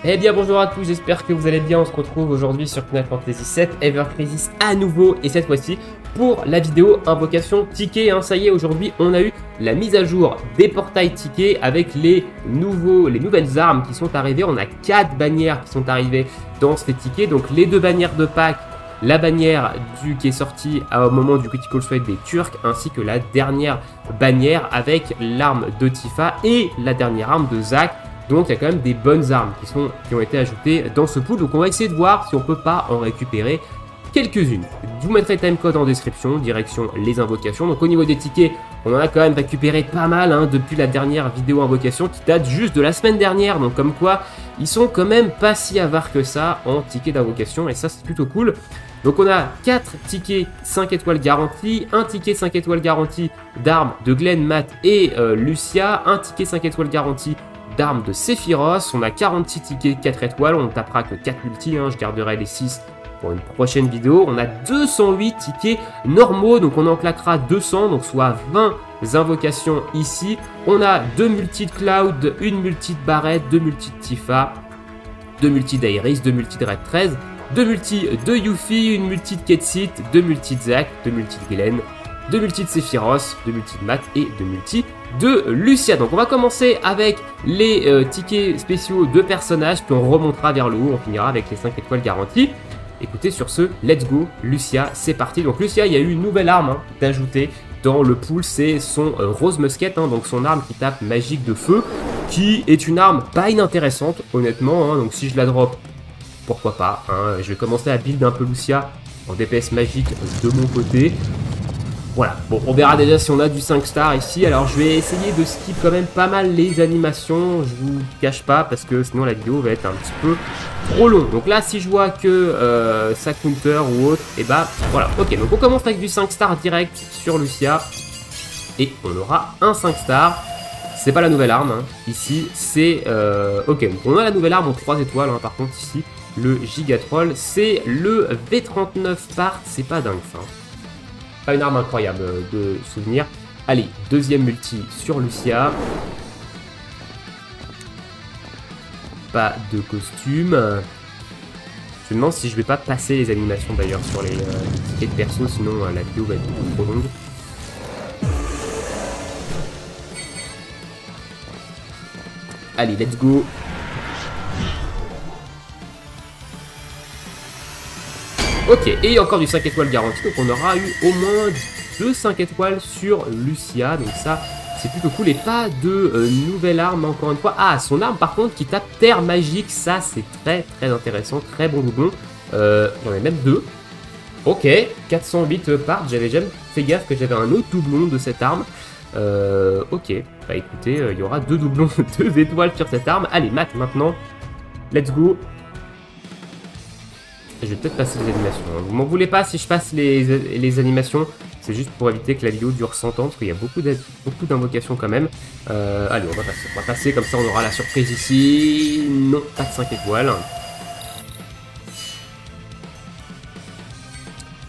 Eh bien bonjour à tous, j'espère que vous allez bien, on se retrouve aujourd'hui sur Final Fantasy VII Ever Crisis à nouveau et cette fois-ci pour la vidéo Invocation Ticket. Ça y est, aujourd'hui on a eu la mise à jour des portails Ticket avec les nouvelles armes qui sont arrivées. On a 4 bannières qui sont arrivées dans ces tickets, donc les 2 bannières de Pâques, la bannière qui est sortie au moment du Critical Strike des Turcs, ainsi que la dernière bannière avec l'arme de Tifa et la dernière arme de Zack. Donc il y a quand même des bonnes armes qui ont été ajoutées dans ce pool. Donc on va essayer de voir si on peut pas en récupérer quelques-unes. Je vous mettrai le timecode en description, direction les invocations. Donc au niveau des tickets, on en a quand même récupéré pas mal depuis la dernière vidéo invocation qui date juste de la semaine dernière. Donc comme quoi, ils sont quand même pas si avares que ça en tickets d'invocation et ça c'est plutôt cool. Donc on a 4 tickets 5 étoiles garantis, un ticket 5 étoiles garanti d'armes de Glenn, Matt et Lucia, un ticket 5 étoiles garanti d'armes de Sephiroth. On a 46 tickets 4 étoiles, on ne tapera que 4 multi, je garderai les 6 pour une prochaine vidéo. On a 208 tickets normaux, donc on en claquera 200, donc soit 20 invocations ici. On a 2 multi de Cloud, une multi de Barret, 2 multi de Tifa, 2 multi d'Iris, 2 multi de Red 13, 2 multi de Yuffie, une multi de Ketsit, 2 multi de Zack, 2 multi de Glenn, 2 multi de Sephiroth, 2 multi de Matt et 2 multi de Lucia. Donc on va commencer avec les tickets spéciaux de personnages, puis on remontera vers le haut, on finira avec les 5 étoiles garanties. Écoutez, sur ce, let's go, Lucia, c'est parti. Donc Lucia, il y a eu une nouvelle arme d'ajouter dans le pool, c'est son Rose Musket, donc son arme qui tape magique de feu, qui est une arme pas inintéressante, honnêtement, donc si je la drop, pourquoi pas. Je vais commencer à build un peu Lucia en DPS magique de mon côté. Voilà, bon, on verra déjà si on a du 5 stars ici. Alors je vais essayer de skip quand même pas mal les animations, je vous cache pas, parce que sinon la vidéo va être un petit peu trop longue. Donc là, si je vois que ça counter ou autre, et bah voilà, ok. Donc on commence avec du 5 stars direct sur Lucia, et on aura un 5 stars. C'est pas la nouvelle arme, ici, c'est... ok, donc on a la nouvelle arme en 3 étoiles, par contre ici, le Gigatroll, c'est le V39 part, c'est pas dingue ça. Pas une arme incroyable de souvenir. Allez, deuxième multi sur Lucia. Pas de costume. Je me demande si je vais pas passer les animations d'ailleurs sur les tickets de perso, sinon la vidéo va être beaucoup trop longue. Allez, let's go. Ok, et encore du 5 étoiles garanti, donc on aura eu au moins 2 5 étoiles sur Lucia, donc ça c'est plutôt cool, et pas de nouvelle arme encore une fois. Ah, son arme par contre qui tape terre magique, ça c'est très intéressant, très bon doublon, j'en ai même 2. Ok, 408 parts, j'avais jamais fait gaffe que j'avais un autre doublon de cette arme. Ok, bah écoutez, il y aura 2 doublons, 2 étoiles sur cette arme. Allez, Matt maintenant, let's go. Je vais peut-être passer les animations. Vous m'en voulez pas si je passe les animations. C'est juste pour éviter que la vidéo dure 100 ans, parce qu'il y a beaucoup d'invocations quand même. Allez, on va passer. On va passer, comme ça on aura la surprise ici. Non, pas de 5 étoiles.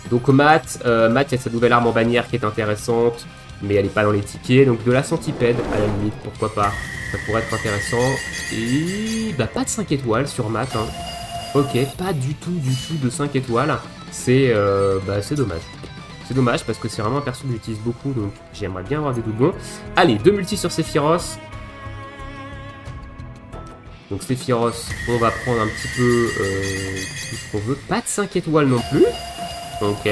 Donc Matt, il y a sa nouvelle arme en bannière qui est intéressante, mais elle n'est pas dans les tickets. Donc de la centipède, à la limite, pourquoi pas. Ça pourrait être intéressant. Et bah pas de 5 étoiles sur Matt. Ok, pas du tout de 5 étoiles, c'est dommage. C'est dommage parce que c'est vraiment un perso que j'utilise beaucoup, donc j'aimerais bien avoir des doublons. Allez, 2 multis sur Sephiroth. Donc Sephiroth, on va prendre un petit peu tout ce qu'on veut. Pas de 5 étoiles non plus. Ok.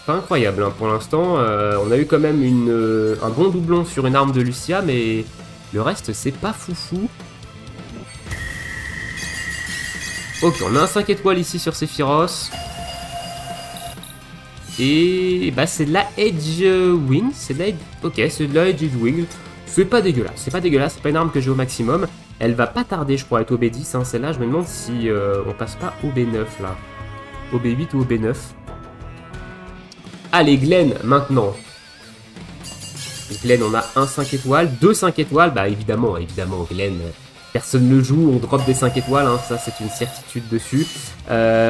Pas incroyable pour l'instant. On a eu quand même un bon doublon sur une arme de Lucia, mais le reste c'est pas foufou. Ok, on a un 5 étoiles ici sur Sephiroth. Et bah c'est de la Edge Wing. Ok, c'est de la Edge Wing. C'est pas dégueulasse, c'est pas une arme que j'ai au maximum. Elle va pas tarder, je crois, à être au B10. Celle-là, je me demande si on passe pas au B9 là. Au B8 ou au B9. Allez, Glenn, maintenant. Glenn, on a un 5 étoiles, 2 5 étoiles. Bah évidemment, Glenn... Personne ne joue, on drop des 5 étoiles, ça c'est une certitude dessus.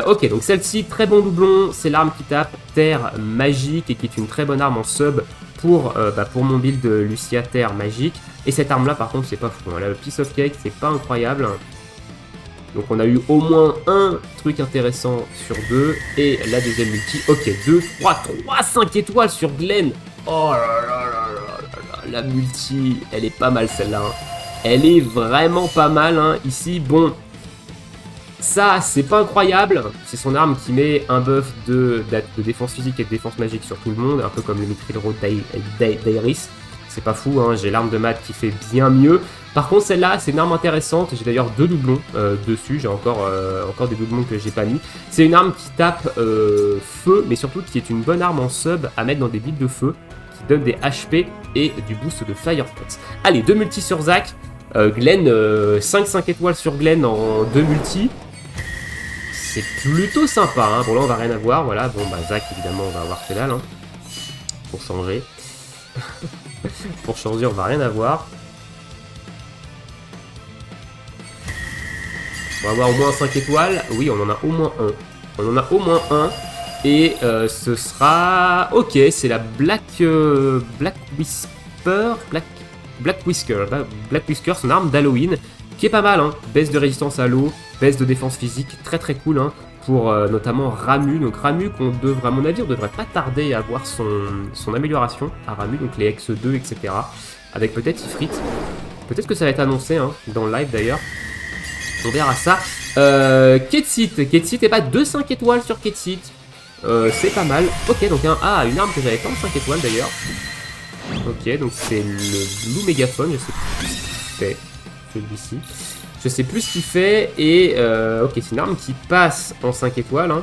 Ok, donc celle-ci, très bon doublon, c'est l'arme qui tape terre magique et qui est une très bonne arme en sub pour mon build Lucia terre magique. Et cette arme là par contre c'est pas fou, le Piece of Cake c'est pas incroyable. Donc on a eu au moins un truc intéressant sur 2. Et la deuxième multi, ok, 2, 3, 5 étoiles sur Glenn. Oh là là là là là, la multi, elle est pas mal celle-là. Hein. Elle est vraiment pas mal, hein. Ici, bon, ça, c'est pas incroyable. C'est son arme qui met un buff de défense physique et de défense magique sur tout le monde, un peu comme le Mithril Road d'Iris. C'est pas fou, hein. J'ai l'arme de Matt qui fait bien mieux. Par contre, celle-là, c'est une arme intéressante. J'ai d'ailleurs 2 doublons dessus. J'ai encore des doublons que j'ai pas mis. C'est une arme qui tape feu, mais surtout qui est une bonne arme en sub à mettre dans des builds de feu, qui donne des HP et du boost de Fire Spots. Allez, 2 multis sur Zac. Glenn, 5 étoiles sur Glenn en 2 multis. C'est plutôt sympa, hein. Bon là on va rien avoir, voilà. Bon bah Zac évidemment on va avoir que dalle, hein. Pour changer. Pour changer on va rien avoir. On va avoir au moins 5 étoiles. Oui on en a au moins un. On en a au moins un. Et ce sera... Ok, c'est la Black Whisker, son arme d'Halloween, qui est pas mal, hein. Baisse de résistance à l'eau, baisse de défense physique, très très cool, hein, pour notamment Ramu. Donc Ramu, à mon avis, on devrait pas tarder à voir son amélioration à Ramu, donc les X2, etc. Avec peut-être Ifrit. Peut-être que ça va être annoncé, hein, dans le live d'ailleurs. On verra ça. Ketsit et pas 2-5 étoiles sur Ketsit. C'est pas mal. Ok, donc une arme que j'avais pas en 5 étoiles d'ailleurs. Ok, donc c'est le Blue Mégaphone, je sais plus ce qu'il fait, celui-ci. Je sais plus ce qu'il fait, et ok, c'est une arme qui passe en 5 étoiles. Hein.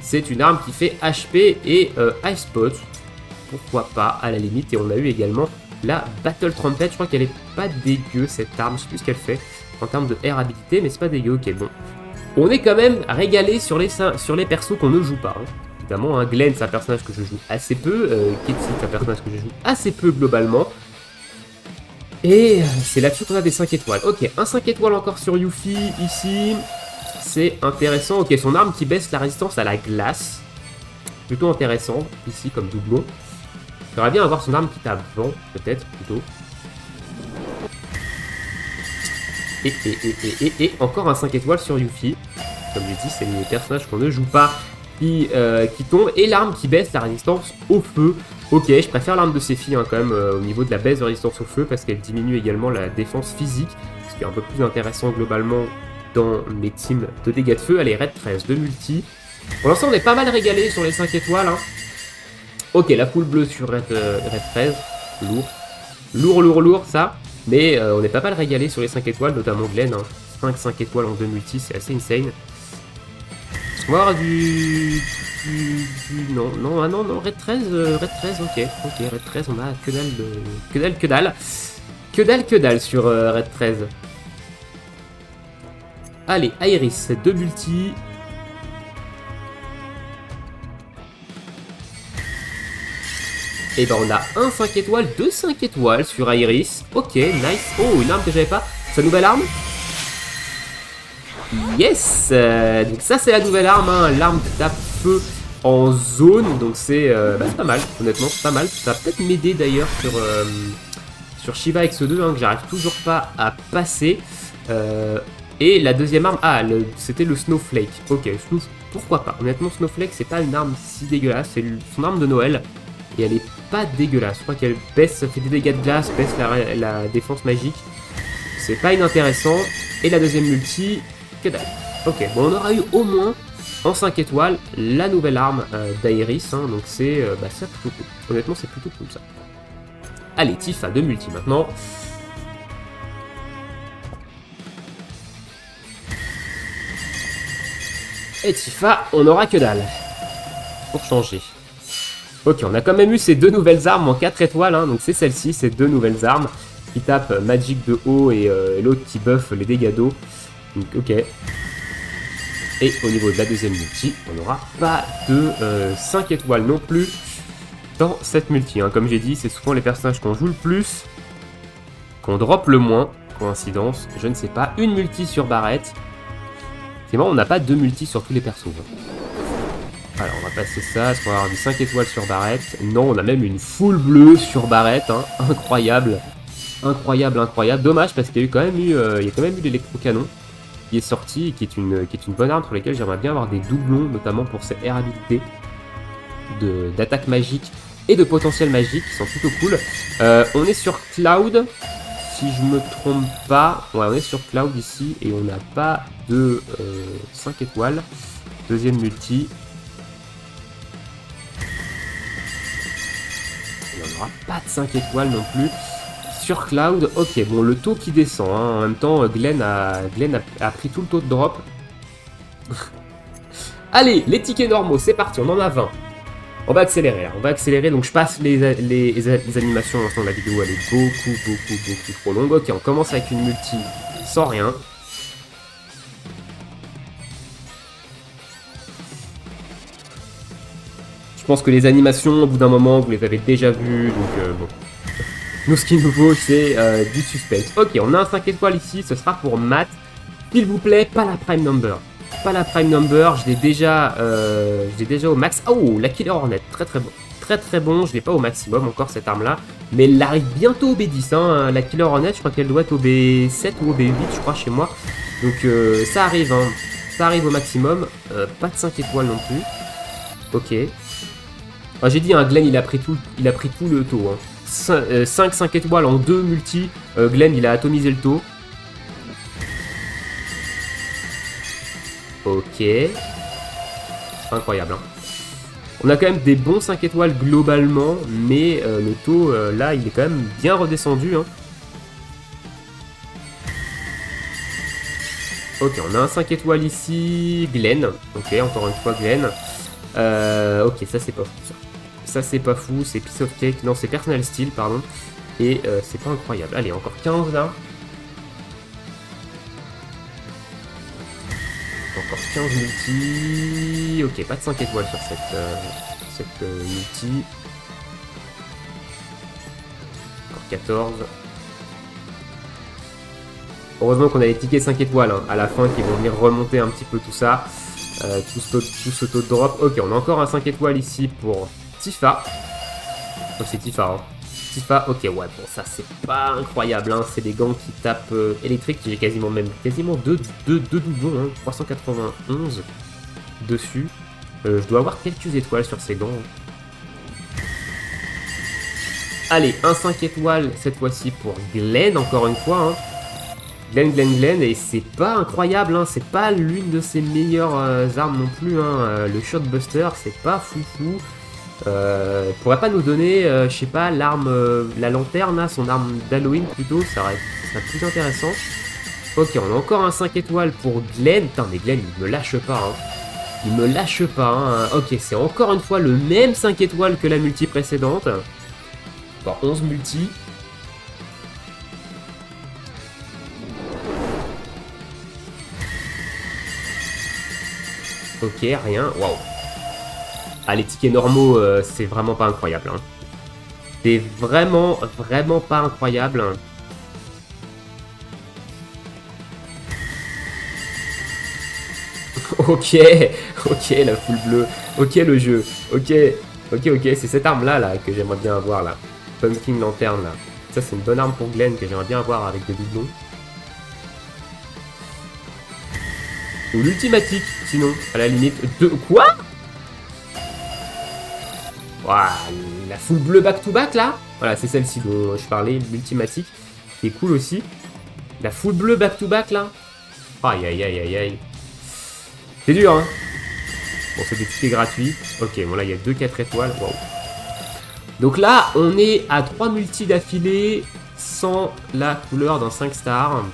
C'est une arme qui fait HP et Ice Spot. Pourquoi pas, à la limite. Et on a eu également la Battle Trumpet. Je crois qu'elle est pas dégueu, cette arme. Je sais plus ce qu'elle fait en termes de air habilité, mais c'est pas dégueu. Ok, bon. On est quand même régalé sur les persos qu'on ne joue pas. Hein. Évidemment, hein, Glenn, c'est un personnage que je joue assez peu. Ketsit, c'est un personnage que je joue assez peu globalement. Et c'est là-dessus qu'on a des 5 étoiles. Ok, un 5 étoiles encore sur Yuffie, ici. C'est intéressant. Ok, son arme qui baisse la résistance à la glace. Plutôt intéressant, ici, comme doublon. J'aimerais bien avoir son arme qui tape vent, peut-être, plutôt. Et encore un 5 étoiles sur Yuffie. Comme je dis, c'est les personnages qu'on ne joue pas qui tombe, et l'arme qui baisse la résistance au feu. Ok, je préfère l'arme de Sephi, hein, quand même, au niveau de la baisse de résistance au feu, parce qu'elle diminue également la défense physique, ce qui est un peu plus intéressant globalement dans les teams de dégâts de feu. Allez, Red 13, 2 multi. Pour l'instant, on est pas mal régalé sur les 5 étoiles. Hein. Ok, la poule bleue sur Red 13, lourd, ça. Mais on est pas mal régalé sur les 5 étoiles, notamment Glenn. Hein. 5 étoiles en 2 multi, c'est assez insane. On va avoir non, Red 13, ok, Red 13, on a que dalle sur Red 13. Allez, Iris, 2 multi. Et ben on a un 5 étoiles, 2 5 étoiles sur Iris. Ok, nice. Oh, une arme que j'avais pas. Sa nouvelle arme. Yes. Donc ça c'est la nouvelle arme, hein. L'arme qui tape feu en zone. Donc c'est pas mal, honnêtement c'est pas mal. Ça va peut-être m'aider d'ailleurs sur Shiva X2, hein, que j'arrive toujours pas à passer. Et la deuxième arme, c'était le Snowflake. Ok, pourquoi pas. Honnêtement Snowflake c'est pas une arme si dégueulasse. C'est son arme de Noël. Et elle est pas dégueulasse. Je crois qu'elle baisse, fait des dégâts de glace, baisse la défense magique. C'est pas inintéressant. Et la deuxième multi, que dalle. Ok, bon, on aura eu au moins en 5 étoiles la nouvelle arme d'Iris. Hein, donc c'est ça plutôt cool. Honnêtement, c'est plutôt cool ça. Allez, Tifa, 2 multi maintenant. Et Tifa, on aura que dalle. Pour changer. Ok, on a quand même eu ces 2 nouvelles armes en 4 étoiles, hein, donc c'est celle-ci, ces 2 nouvelles armes qui tapent Magic de haut et l'autre qui buff les dégâts d'eau. Donc ok. Et au niveau de la deuxième multi, on n'aura pas de 5 étoiles non plus dans cette multi. Hein. Comme j'ai dit, c'est souvent les personnages qu'on joue le plus, qu'on drop le moins. Coïncidence, je ne sais pas. Une multi sur Barrett. C'est marrant, on n'a pas 2 multis sur tous les persos. Hein. Alors on va passer ça, est-ce qu'on va avoir du 5 étoiles sur Barrett? Non, on a même une full bleue sur Barrett, hein. Incroyable. Incroyable. Dommage parce qu'il y a quand même eu l'électrocanon qui est sortie et qui est une bonne arme sur laquelle j'aimerais bien avoir des doublons, notamment pour ses air habilités d'attaque magique et de potentiel magique qui sont plutôt cool. On est sur Cloud, si je me trompe pas. Ouais, on est sur Cloud ici et on n'a pas de 5 étoiles. Deuxième multi. Et on n'aura pas de 5 étoiles non plus. Sur Cloud, ok, bon, le taux qui descend, hein. En même temps, Glenn a pris tout le taux de drop. Allez, les tickets normaux, c'est parti, on en a 20. On va accélérer, là. On va accélérer, donc je passe les animations en la vidéo, elle est beaucoup trop longue. Ok, on commence avec une multi sans rien. Je pense que les animations, au bout d'un moment, vous les avez déjà vues, donc bon. Nous, ce qui nous vaut, c'est du suspense. Ok, on a un 5 étoiles ici, ce sera pour Matt. S'il vous plaît, pas la prime number. Pas la prime number, je l'ai déjà au max. Oh, la Killer Hornet, très bon. Très bon, je l'ai pas au maximum encore cette arme-là. Mais elle arrive bientôt au B10, hein. La Killer Hornet, je crois qu'elle doit être au B7 ou au B8, je crois, chez moi. Donc ça arrive, hein. Ça arrive au maximum. Pas de 5 étoiles non plus. Ok. Ah, j'ai dit, hein, Glenn, il a pris tout le taux, hein. 5 étoiles en 2 multi, Glenn il a atomisé le taux. Ok. Incroyable, hein. On a quand même des bons 5 étoiles globalement, mais le taux là il est quand même bien redescendu, hein. Ok, on a un 5 étoiles ici, Glenn. Ok, encore une fois Glenn. Ok, ça c'est pas fou ça. Ça c'est pas fou, c'est Piece of Cake, non c'est Personal Steel pardon, et c'est pas incroyable. Allez, encore 15 là. Encore 15 multi, ok, pas de 5 étoiles sur cette multi. Encore 14. Heureusement qu'on a les tickets 5 étoiles hein, à la fin qui vont venir remonter un petit peu tout ça, tout ce taux de drop. Ok, on a encore un 5 étoiles ici pour Tifa. Oh, c'est Tifa, hein. Tifa, ok, ouais, bon, ça c'est pas incroyable, hein. C'est des gants qui tapent électrique. J'ai quasiment deux doublons, hein. 391 dessus. Je dois avoir quelques étoiles sur ces gants. Allez, un 5 étoiles cette fois-ci pour Glenn, encore une fois, hein. Glenn, et c'est pas incroyable, hein. C'est pas l'une de ses meilleures armes non plus, hein. Le Shotbuster, c'est pas foufou. Pourrait pas nous donner, je sais pas, l'arme, la lanterne, là, son arme d'Halloween plutôt, ça serait plus intéressant. Ok, on a encore un 5 étoiles pour Glenn. Putain, mais Glenn, il me lâche pas, hein. Il me lâche pas, hein. Ok, c'est encore une fois le même 5 étoiles que la multi précédente. Encore 11 multi. Ok, rien, waouh. Ah, les tickets normaux, c'est vraiment pas incroyable, hein. C'est vraiment pas incroyable. Ok, la foule bleue. Ok, le jeu. Ok, c'est cette arme-là là, que j'aimerais bien avoir, là. Pumpkin Lanterne, là. Ça, c'est une bonne arme pour Glenn que j'aimerais bien avoir avec des doublons. Ou l'ultimatique, sinon, à la limite. De quoi? Waouh, la foule bleue back-to-back, là. Voilà, c'est celle-ci dont je parlais, l'ultimatique, qui est cool aussi. La foule bleue back-to-back, là. Aïe. C'est dur, hein. Bon, c'est des tickets gratuits. Ok, bon, là, il y a 2 4 étoiles. Wow. Donc là, on est à 3 multis d'affilée sans la couleur d'un 5 stars.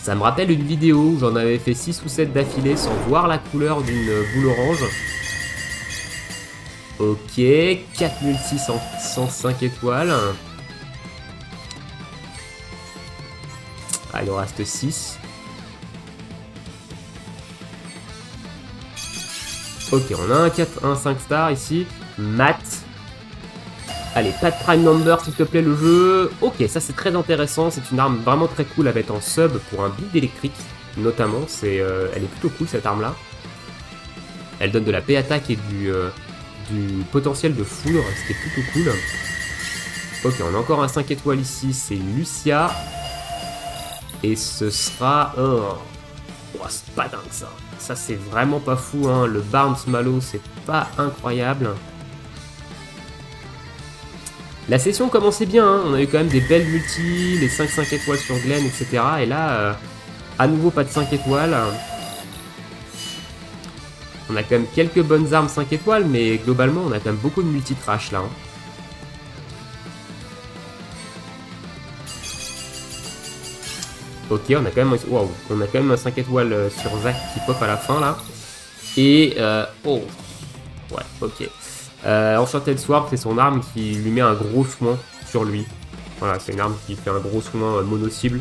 Ça me rappelle une vidéo où j'en avais fait 6 ou 7 d'affilée sans voir la couleur d'une boule orange. Ok, 4 multis sans 5 étoiles. Ah, il en reste 6. Ok, on a un 5 stars ici. Matt. Allez, pas de prime number s'il te plaît le jeu. Ok, ça c'est très intéressant. C'est une arme vraiment très cool à mettre en sub pour un build électrique. Notamment, elle est plutôt cool cette arme là. Elle donne de la P-attaque et du potentiel de foudre, ce qui est plutôt cool. Ok, on a encore un 5 étoiles ici, c'est Lucia. Et ce sera... Oh, c'est pas dingue ça. Ça c'est vraiment pas fou, hein. Le Barnes Malo, c'est pas incroyable. La session commençait bien, hein. On a eu quand même des belles multis, les 5 étoiles sur Glenn, etc. Et là, à nouveau pas de 5 étoiles. On a quand même quelques bonnes armes 5 étoiles, mais globalement on a quand même beaucoup de multi-trash là. Hein. Ok, on a quand même, wow, on a quand même un 5 étoiles sur Zach qui pop à la fin là. Et oh, ouais, ok. Enchanted Sword, c'est son arme qui lui met un gros soin sur lui. Voilà, c'est une arme qui fait un gros soin mono-cible.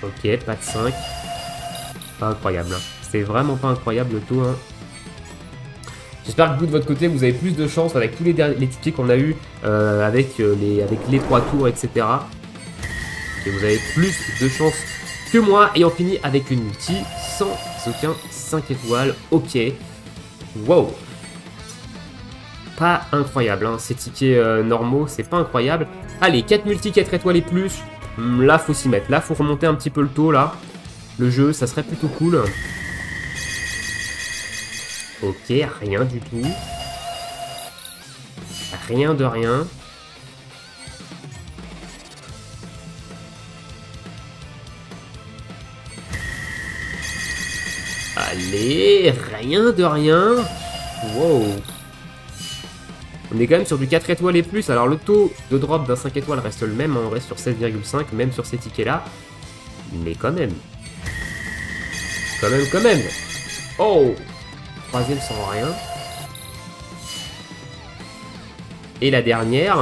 Ok, pas de 5. Pas incroyable. Hein. C'est vraiment pas incroyable le taux. Hein. J'espère que vous de votre côté vous avez plus de chance avec tous les tickets qu'on a eu avec les 3 tours, etc. Et vous avez plus de chance que moi. Et on finit avec une multi sans aucun 5 étoiles. Ok. Wow. Pas incroyable. Hein. Ces tickets normaux, c'est pas incroyable. Allez, 4 multi, 4 étoiles et plus. Là, faut s'y mettre. Là, faut remonter un petit peu le taux, là. Le jeu, ça serait plutôt cool. Ok, rien du tout. Rien de rien. Allez, rien de rien. Wow. On est quand même sur du 4 étoiles et plus. Alors le taux de drop d'un 5 étoiles reste le même. On reste sur 16,5, même sur ces tickets-là. Mais quand même. Quand même. Oh! Troisième sans rien. Et la dernière.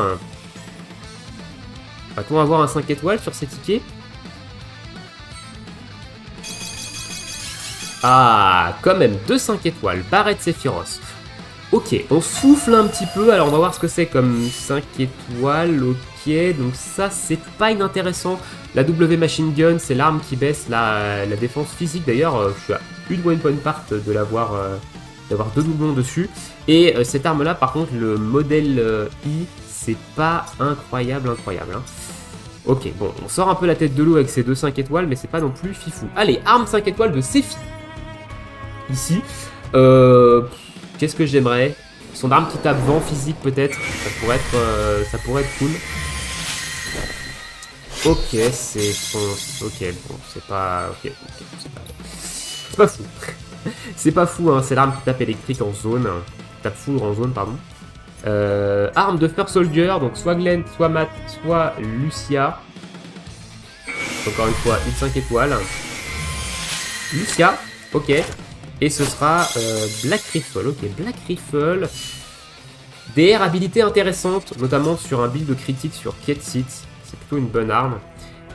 Va-t-on avoir un 5 étoiles sur ces tickets? Ah, quand même, 2 5 étoiles. Barrett Sephiroth. Ok, on souffle un petit peu. Alors, on va voir ce que c'est comme 5 étoiles. Ok, donc ça, c'est pas inintéressant. La W Machine Gun, c'est l'arme qui baisse la défense physique. D'ailleurs, je suis à une one point part de l'avoir... d'avoir 2 doublons dessus. Et cette arme-là, par contre, le modèle I, c'est pas incroyable. Hein. Ok, bon, on sort un peu la tête de l'eau avec ces 2 5 étoiles, mais c'est pas non plus fifou. Allez, arme 5 étoiles de Sephi. Ici. Qu'est-ce que j'aimerais? Son arme qui tape vent physique, peut-être. Ça pourrait être cool. Ok, c'est son... Ok, bon, c'est pas... Ok, c'est pas fou. C'est pas fou, hein, c'est l'arme qui tape électrique en zone. Tape foudre en zone, pardon. Arme de First Soldier, donc soit Glenn, soit Matt, soit Lucia. Encore une fois, une 5 étoiles. Lucia, ok. Et ce sera Black Rifle, ok, Black Rifle. DR habilité intéressante, notamment sur un build critique sur Kietsit. C'est plutôt une bonne arme.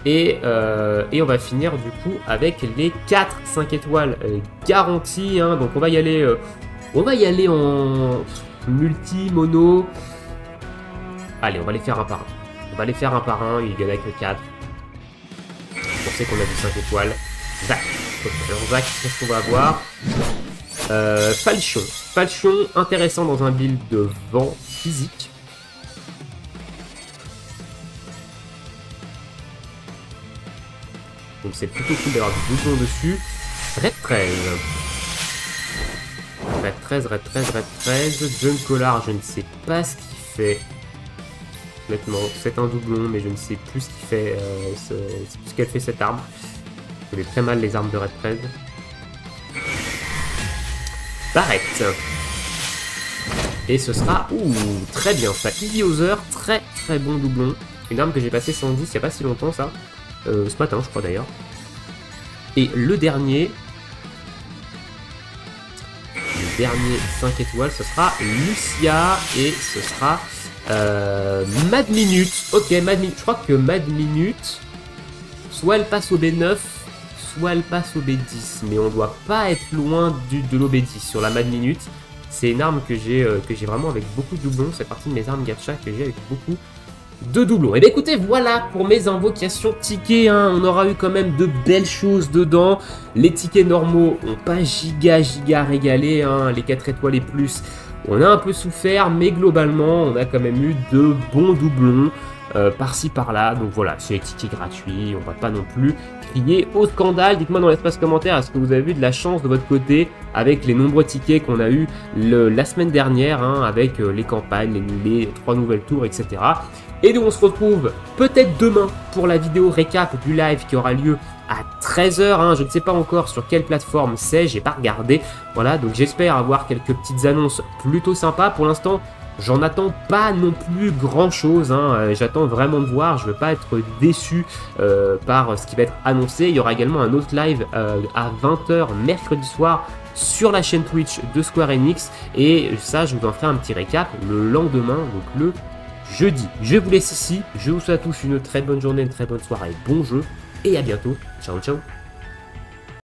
Et on va finir du coup avec les 4-5 étoiles garanties. Hein. Donc on va y aller en multi, mono. Allez, on va les faire un par un. Il y en a que 4. On sait qu'on a du 5 étoiles. Zach. Alors Zach, qu'est-ce qu'on va avoir? Falchion. Falchion, intéressant dans un build de vent physique. Donc c'est plutôt cool d'avoir du bouton dessus. Red 13. Red 13. John Collard, je ne sais pas ce qu'il fait. Honnêtement, c'est un doublon, mais je ne sais plus ce qu'il fait, ce qu'elle fait cette arme. Je connais très mal les armes de Red 13. Barrett. Et ce sera, très bien ça. Easy Other, très bon doublon. Une arme que j'ai passé 110 il n'y a pas si longtemps ça. Ce matin je crois d'ailleurs. Et le dernier 5 étoiles, ce sera Lucia et ce sera Mad Minute. Ok, Mad Minute, je crois que Mad Minute, soit elle passe au B9, soit elle passe au B10, mais on doit pas être loin de l'OB10 sur la Mad Minute. C'est une arme que j'ai vraiment avec beaucoup de doublons, c'est partie de mes armes gacha que j'ai avec beaucoup de doublons. Et bien écoutez, voilà pour mes invocations tickets, hein. On aura eu quand même de belles choses dedans. Les tickets normaux ont pas giga régalé, hein. Les 4 étoiles et plus, on a un peu souffert, mais globalement on a quand même eu de bons doublons. par-ci par-là. Donc voilà, c'est des tickets gratuits, on va pas non plus crier au scandale. Dites-moi dans l'espace commentaire, est-ce que vous avez eu de la chance de votre côté avec les nombreux tickets qu'on a eu la semaine dernière, hein, avec les campagnes, les 3 nouvelles tours, etc. Et nous on se retrouve peut-être demain pour la vidéo récap du live qui aura lieu à 13 h, hein, je ne sais pas encore sur quelle plateforme c'est, j'ai pas regardé. Voilà, donc j'espère avoir quelques petites annonces plutôt sympas. Pour l'instant, j'en attends pas non plus grand chose, hein. J'attends vraiment de voir, je veux pas être déçu par ce qui va être annoncé. Il y aura également un autre live à 20 h mercredi soir sur la chaîne Twitch de Square Enix, et ça je vous en ferai un petit récap le lendemain, donc le jeudi. Je vous laisse ici, je vous souhaite à tous une très bonne journée, une très bonne soirée, bon jeu, et à bientôt, ciao ciao.